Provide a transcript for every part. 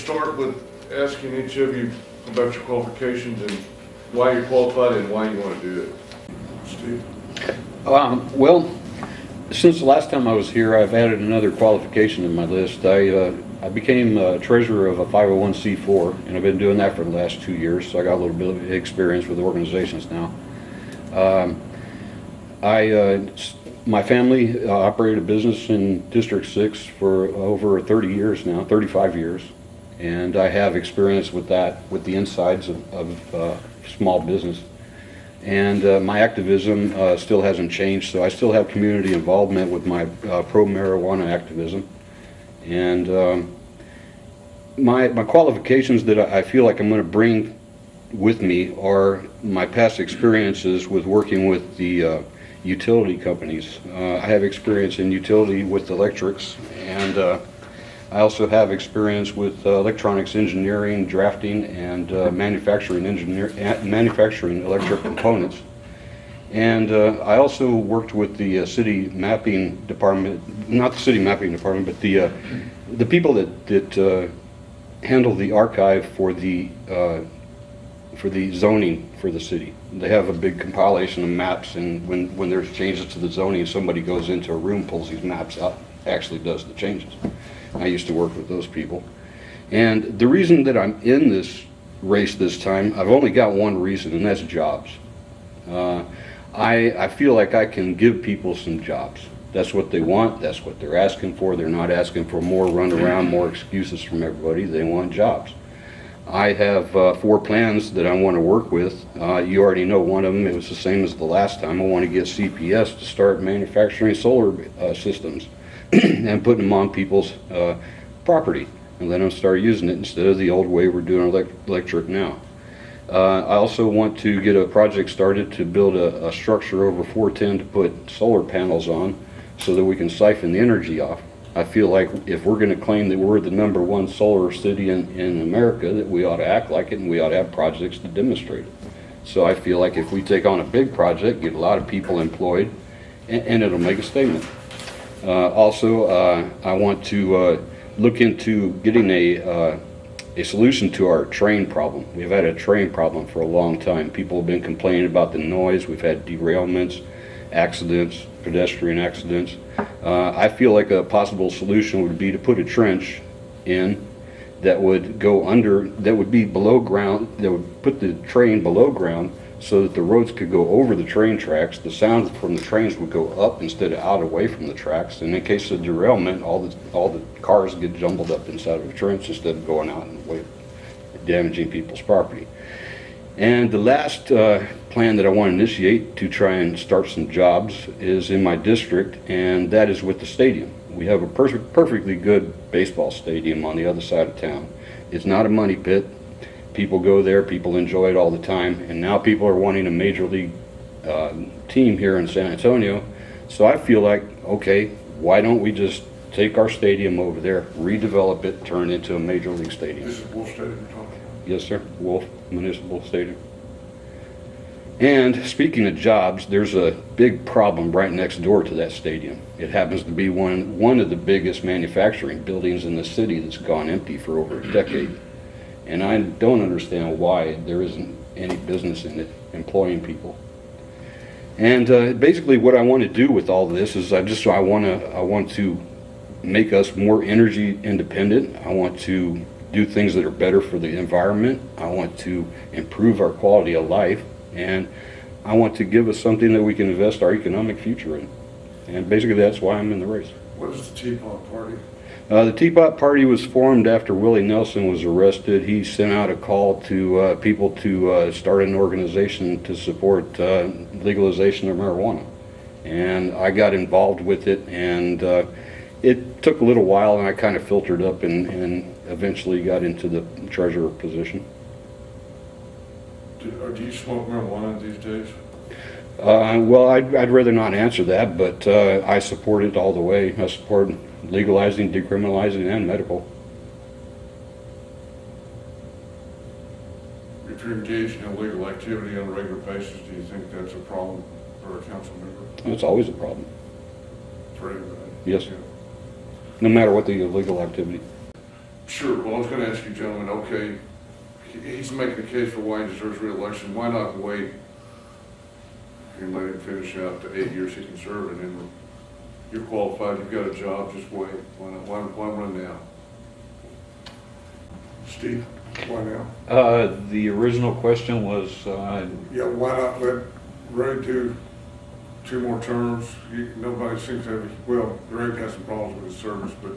start with asking each of you about your qualifications and why you're qualified and why you want to do it. Steve? Well, since the last time I was here, I've added another qualification in my list. I became treasurer of a 501c4, and I've been doing that for the last 2 years, so I got a little bit of experience with organizations now. My family operated a business in District 6 for over 30 years now, 35 years, and I have experience with that, with the insides of small business. And my activism still hasn't changed, so I still have community involvement with my pro-marijuana activism. And my qualifications that I feel like I'm going to bring with me are my past experiences with working with the utility companies. I have experience in utility with electrics, and I also have experience with electronics engineering, drafting, and manufacturing electric components. And I also worked with the city mapping department, not the city mapping department, but the people that handle the archive for the zoning for the city. They have a big compilation of maps, and when there's changes to the zoning, somebody goes into a room, pulls these maps out, actually does the changes. I used to work with those people. And the reason that I'm in this race this time, I've only got one reason, and that's jobs. I feel like I can give people some jobs. That's what they want, that's what they're asking for. They're not asking for more runaround, more excuses from everybody. They want jobs. I have 4 plans that I want to work with. You already know one of them. It was the same as the last time. I want to get CPS to start manufacturing solar systems and putting them on people's property and let them start using it instead of the old way we're doing electric now. I also want to get a project started to build a structure over 410 to put solar panels on so that we can siphon the energy off. I feel like if we're going to claim that we're the #1 solar city in America, that we ought to act like it, and we ought to have projects to demonstrate it. So I feel like if we take on a big project, get a lot of people employed, and it'll make a statement. Also, I want to look into getting a solution to our train problem. We've had a train problem for a long time. People have been complaining about the noise. We've had derailments, accidents, pedestrian accidents. I feel like a possible solution would be to put a trench in that would go under, that would be below ground, that would put the train below ground so that the roads could go over the train tracks. The sound from the trains would go up instead of out away from the tracks. And in case of derailment, all the cars get jumbled up inside of the trench instead of going out and away, damaging people's property. And the last plan that I want to initiate to try and start some jobs is in my district, and that is with the stadium. We have a perfectly good baseball stadium on the other side of town. It's not a money pit. People go there, people enjoy it all the time, and now people are wanting a major league team here in San Antonio. So I feel like, okay, why don't we just take our stadium over there, redevelop it, turn it into a major league stadium. This is Wolf Stadium you're talking about? Yes, sir. Wolf Municipal Stadium. And speaking of jobs, there's a big problem right next door to that stadium. It happens to be one of the biggest manufacturing buildings in the city that's gone empty for over a decade. And I don't understand why there isn't any business in it employing people. And basically what I want to do with all this is I want to make us more energy independent. I want to do things that are better for the environment. I want to improve our quality of life, and I want to give us something that we can invest our economic future in. And basically that's why I'm in the race. What is the Teapot Party? The Teapot Party was formed after Willie Nelson was arrested. He sent out a call to people to start an organization to support legalization of marijuana. And I got involved with it, and it took a little while, and I kind of filtered up and eventually got into the treasurer position. Do you smoke marijuana these days? Well, I'd rather not answer that, but I support it all the way. I support legalizing, decriminalizing, and medical. If you're engaged in illegal activity on a regular basis, do you think that's a problem for a council member? It's always a problem. For everybody? Yes. Yeah. No matter what the illegal activity. Sure, well, I was gonna ask you gentlemen, okay, he's making a case for why he deserves re-election, why not wait and let him finish out the 8 years he can serve, and then you're qualified, you've got a job, just wait, why run now? Steve, why now? The original question was, Yeah, why not let Ray do 2 more terms? Nobody seems to have, well, Ray has some problems with his service, but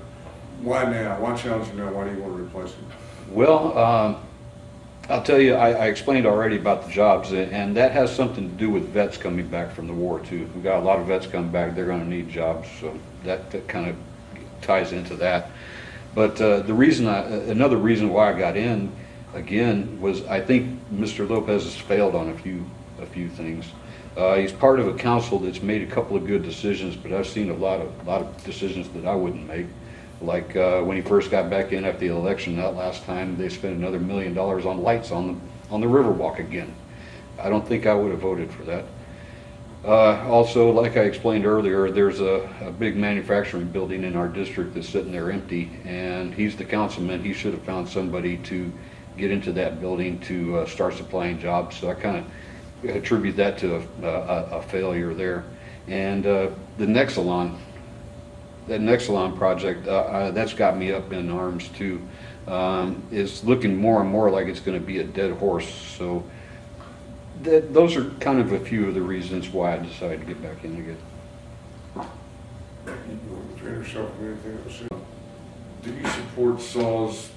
why now? Why challenge him now? Why do you want to replace him? well, I'll tell you, I explained already about the jobs, and that has something to do with vets coming back from the war too. We've got a lot of vets coming back, they're gonna need jobs, so that kind of ties into that. But the reason another reason why I got in again was I think Mr. Lopez has failed on a few things. He's part of a council that's made a couple of good decisions, but I've seen a lot of decisions that I wouldn't make. Like when he first got back in after the election that last time, they spent another $1 million on lights on the Riverwalk again. I don't think I would have voted for that. Also, like I explained earlier, there's a big manufacturing building in our district that's sitting there empty, and he's the councilman. He should have found somebody to get into that building to start supplying jobs. So I kind of attribute that to a failure there. And the Nexalon, that Nexalon project, that's got me up in arms too. It's looking more and more like it's going to be a dead horse. So those are kind of a few of the reasons why I decided to get back in again. Do you support Saul's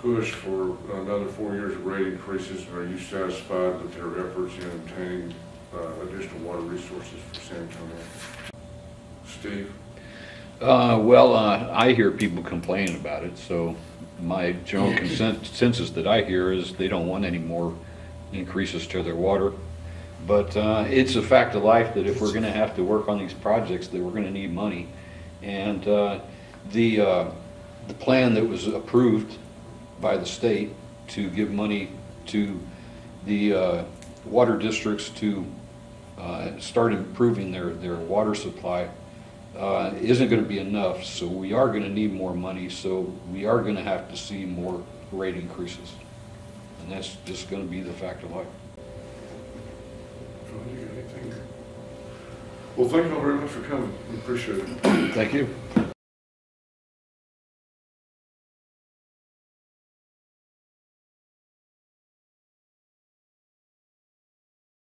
push for another 4 years of rate increases? Are you satisfied with their efforts in obtaining additional water resources for San Antonio? Steve? Well, I hear people complaining about it, so my general consensus that I hear is they don't want any more increases to their water. But it's a fact of life that if we're going to have to work on these projects, that we're going to need money. And the plan that was approved by the state to give money to the water districts to start improving their water supply isn't going to be enough. So we are going to need more money. So we are going to have to see more rate increases. And that's just going to be the fact of life. Well, thank you all very much for coming. We appreciate it. Thank you.